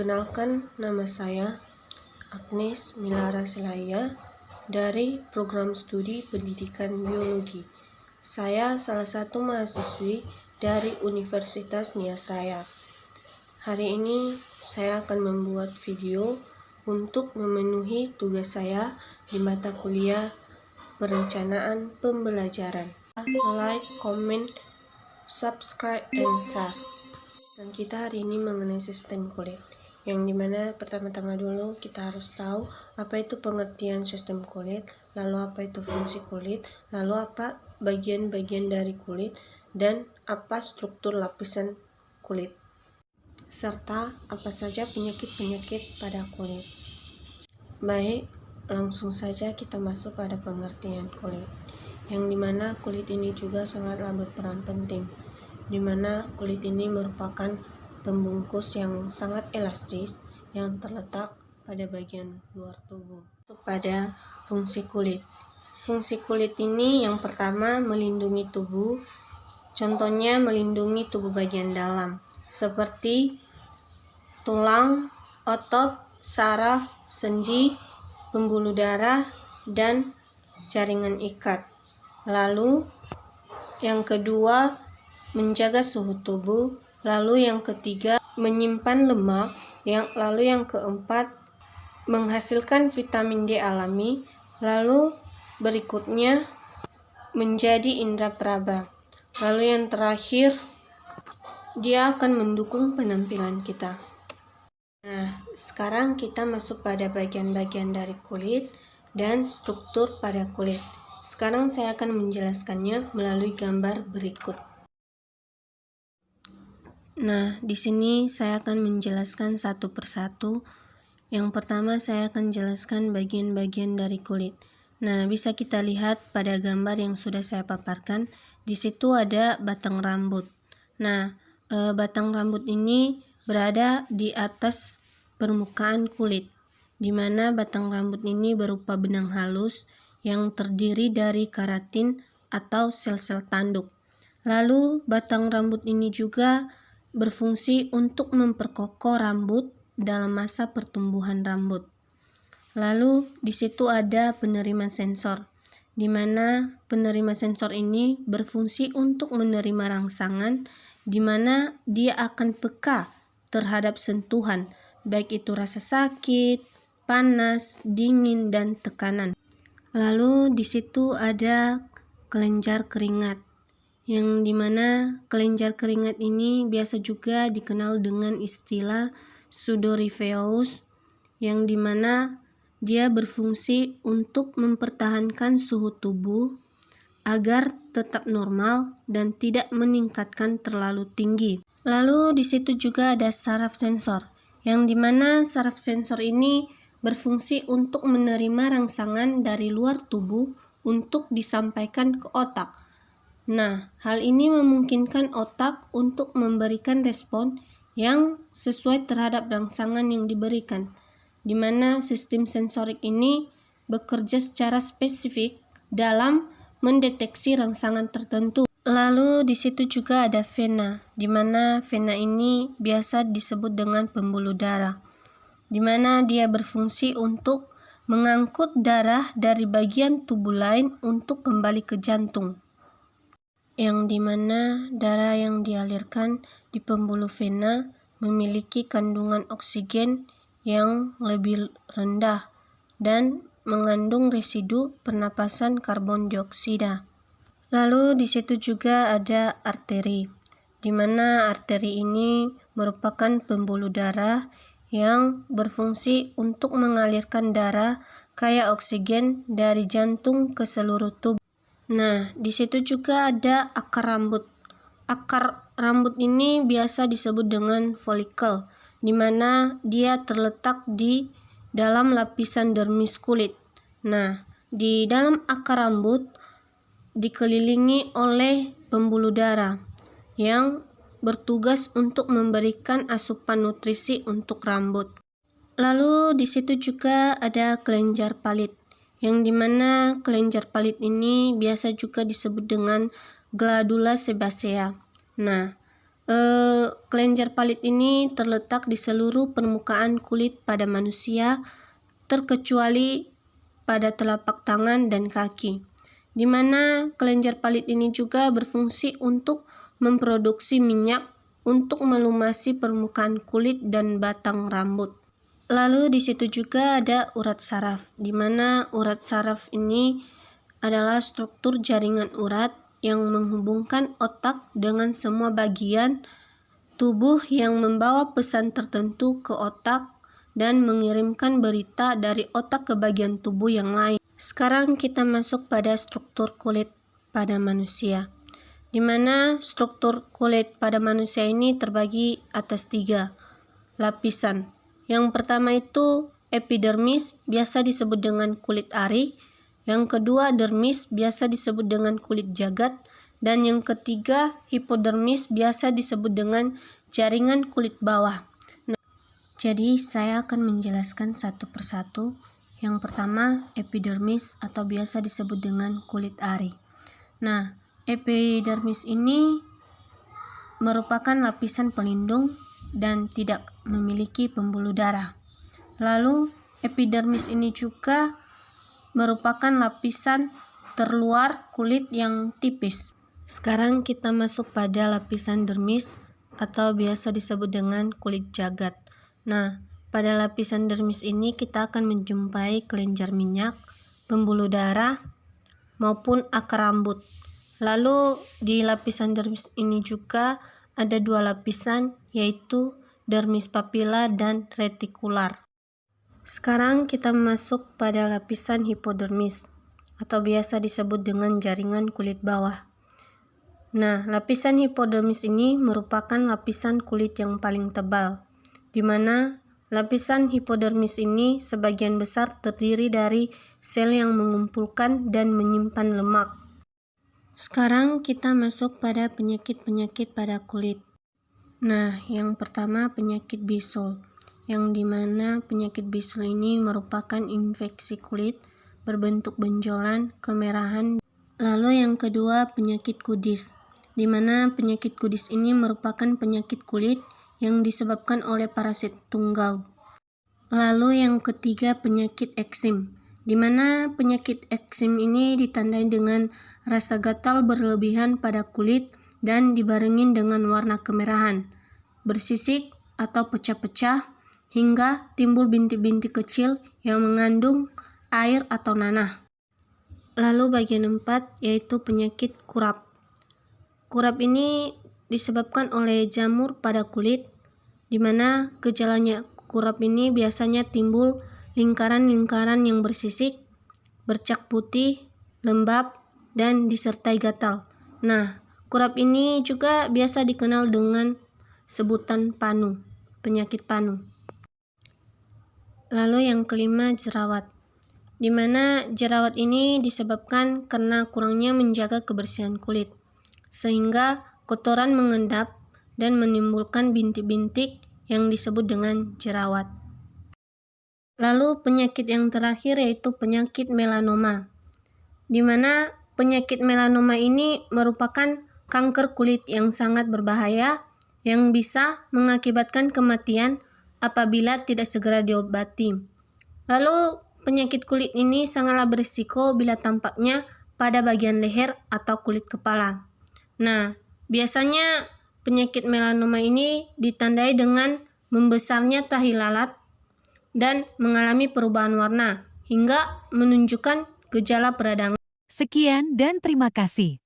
Perkenalkan, nama saya Agnes Milara Selaya dari Program Studi Pendidikan Biologi. Saya salah satu mahasiswi dari Universitas Nias Raya. Hari ini saya akan membuat video untuk memenuhi tugas saya di mata kuliah Perencanaan Pembelajaran. Like, comment, subscribe, and share. Dan kita hari ini mengenai sistem kulit, yang dimana pertama-tama dulu kita harus tahu apa itu pengertian sistem kulit, lalu apa itu fungsi kulit, lalu apa bagian-bagian dari kulit, dan apa struktur lapisan kulit, serta apa saja penyakit-penyakit pada kulit. Baik, langsung saja kita masuk pada pengertian kulit, yang dimana kulit ini juga sangatlah berperan penting, dimana kulit ini merupakan pembungkus yang sangat elastis yang terletak pada bagian luar tubuh. Pada fungsi kulit. Fungsi kulit ini yang pertama melindungi tubuh, contohnya melindungi tubuh bagian dalam, seperti tulang, otot, saraf, sendi, pembuluh darah, dan jaringan ikat. Lalu yang kedua, menjaga suhu tubuh, lalu yang ketiga menyimpan lemak, lalu yang keempat menghasilkan vitamin D alami, lalu berikutnya menjadi indera peraba, lalu yang terakhir dia akan mendukung penampilan kita. Nah, sekarang kita masuk pada bagian-bagian dari kulit dan struktur pada kulit. Sekarang saya akan menjelaskannya melalui gambar berikut. Nah, di sini saya akan menjelaskan satu persatu. Yang pertama saya akan jelaskan bagian-bagian dari kulit. Nah, bisa kita lihat pada gambar yang sudah saya paparkan. Di situ ada batang rambut. Nah, batang rambut ini berada di atas permukaan kulit, di mana batang rambut ini berupa benang halus yang terdiri dari keratin atau sel-sel tanduk. Lalu batang rambut ini juga berfungsi untuk memperkokoh rambut dalam masa pertumbuhan rambut. Lalu di situ ada penerima sensor, di mana penerima sensor ini berfungsi untuk menerima rangsangan, di mana dia akan peka terhadap sentuhan, baik itu rasa sakit, panas, dingin, dan tekanan. Lalu di situ ada kelenjar keringat, yang dimana kelenjar keringat ini biasa juga dikenal dengan istilah sudoriveus, yang dimana dia berfungsi untuk mempertahankan suhu tubuh agar tetap normal dan tidak meningkatkan terlalu tinggi. Lalu di situ juga ada saraf sensor, yang dimana saraf sensor ini berfungsi untuk menerima rangsangan dari luar tubuh untuk disampaikan ke otak. Nah, hal ini memungkinkan otak untuk memberikan respon yang sesuai terhadap rangsangan yang diberikan, di mana sistem sensorik ini bekerja secara spesifik dalam mendeteksi rangsangan tertentu. Lalu di situ juga ada vena, di mana vena ini biasa disebut dengan pembuluh darah, di mana dia berfungsi untuk mengangkut darah dari bagian tubuh lain untuk kembali ke jantung, yang dimana darah yang dialirkan di pembuluh vena memiliki kandungan oksigen yang lebih rendah dan mengandung residu pernapasan karbon dioksida. Lalu di situ juga ada arteri, di mana arteri ini merupakan pembuluh darah yang berfungsi untuk mengalirkan darah kaya oksigen dari jantung ke seluruh tubuh. Nah, di situ juga ada akar rambut. Akar rambut ini biasa disebut dengan folikel, di mana dia terletak di dalam lapisan dermis kulit. Nah, di dalam akar rambut dikelilingi oleh pembuluh darah yang bertugas untuk memberikan asupan nutrisi untuk rambut. Lalu di situ juga ada kelenjar palit, yang dimana kelenjar palit ini biasa juga disebut dengan glandula sebacea. Nah, Kelenjar palit ini terletak di seluruh permukaan kulit pada manusia, terkecuali pada telapak tangan dan kaki, di mana kelenjar palit ini juga berfungsi untuk memproduksi minyak untuk melumasi permukaan kulit dan batang rambut. Lalu di situ juga ada urat saraf, di mana urat saraf ini adalah struktur jaringan urat yang menghubungkan otak dengan semua bagian tubuh yang membawa pesan tertentu ke otak dan mengirimkan berita dari otak ke bagian tubuh yang lain. Sekarang kita masuk pada struktur kulit pada manusia, di mana struktur kulit pada manusia ini terbagi atas 3 lapisan. Yang pertama itu epidermis, biasa disebut dengan kulit ari. Yang kedua dermis, biasa disebut dengan kulit jagat. Dan yang ketiga hipodermis, biasa disebut dengan jaringan kulit bawah. Nah, jadi saya akan menjelaskan satu persatu. Yang pertama epidermis atau biasa disebut dengan kulit ari. Nah, epidermis ini merupakan lapisan pelindung dan tidak memiliki pembuluh darah. Lalu epidermis ini juga merupakan lapisan terluar kulit yang tipis. Sekarang kita masuk pada lapisan dermis atau biasa disebut dengan kulit jagat. Nah, pada lapisan dermis ini kita akan menjumpai kelenjar minyak, pembuluh darah, maupun akar rambut. Lalu di lapisan dermis ini juga ada 2 lapisan, yaitu dermis papila dan retikular. Sekarang kita masuk pada lapisan hipodermis atau biasa disebut dengan jaringan kulit bawah. Nah, lapisan hipodermis ini merupakan lapisan kulit yang paling tebal, di mana lapisan hipodermis ini sebagian besar terdiri dari sel yang mengumpulkan dan menyimpan lemak. Sekarang kita masuk pada penyakit-penyakit pada kulit. Nah, yang pertama penyakit bisul, yang dimana penyakit bisul ini merupakan infeksi kulit berbentuk benjolan, kemerahan. Lalu yang kedua penyakit kudis, di mana penyakit kudis ini merupakan penyakit kulit yang disebabkan oleh parasit tunggau. Lalu yang ketiga penyakit eksim, di mana penyakit eksim ini ditandai dengan rasa gatal berlebihan pada kulit dan dibarengin dengan warna kemerahan, bersisik atau pecah-pecah, hingga timbul bintik-bintik kecil yang mengandung air atau nanah. Lalu bagian 4 yaitu penyakit kurap. Kurap ini disebabkan oleh jamur pada kulit, di mana gejalanya kurap ini biasanya timbul lingkaran-lingkaran yang bersisik, bercak putih, lembab, dan disertai gatal. Nah, kurap ini juga biasa dikenal dengan sebutan panu, penyakit panu. Lalu yang kelima jerawat, di mana jerawat ini disebabkan karena kurangnya menjaga kebersihan kulit, sehingga kotoran mengendap dan menimbulkan bintik-bintik yang disebut dengan jerawat. Lalu penyakit yang terakhir yaitu penyakit melanoma, di mana penyakit melanoma ini merupakan kanker kulit yang sangat berbahaya yang bisa mengakibatkan kematian apabila tidak segera diobati. Lalu penyakit kulit ini sangatlah berisiko bila tampaknya pada bagian leher atau kulit kepala. Nah, biasanya penyakit melanoma ini ditandai dengan membesarnya tahi lalat dan mengalami perubahan warna hingga menunjukkan gejala peradangan. Sekian dan terima kasih.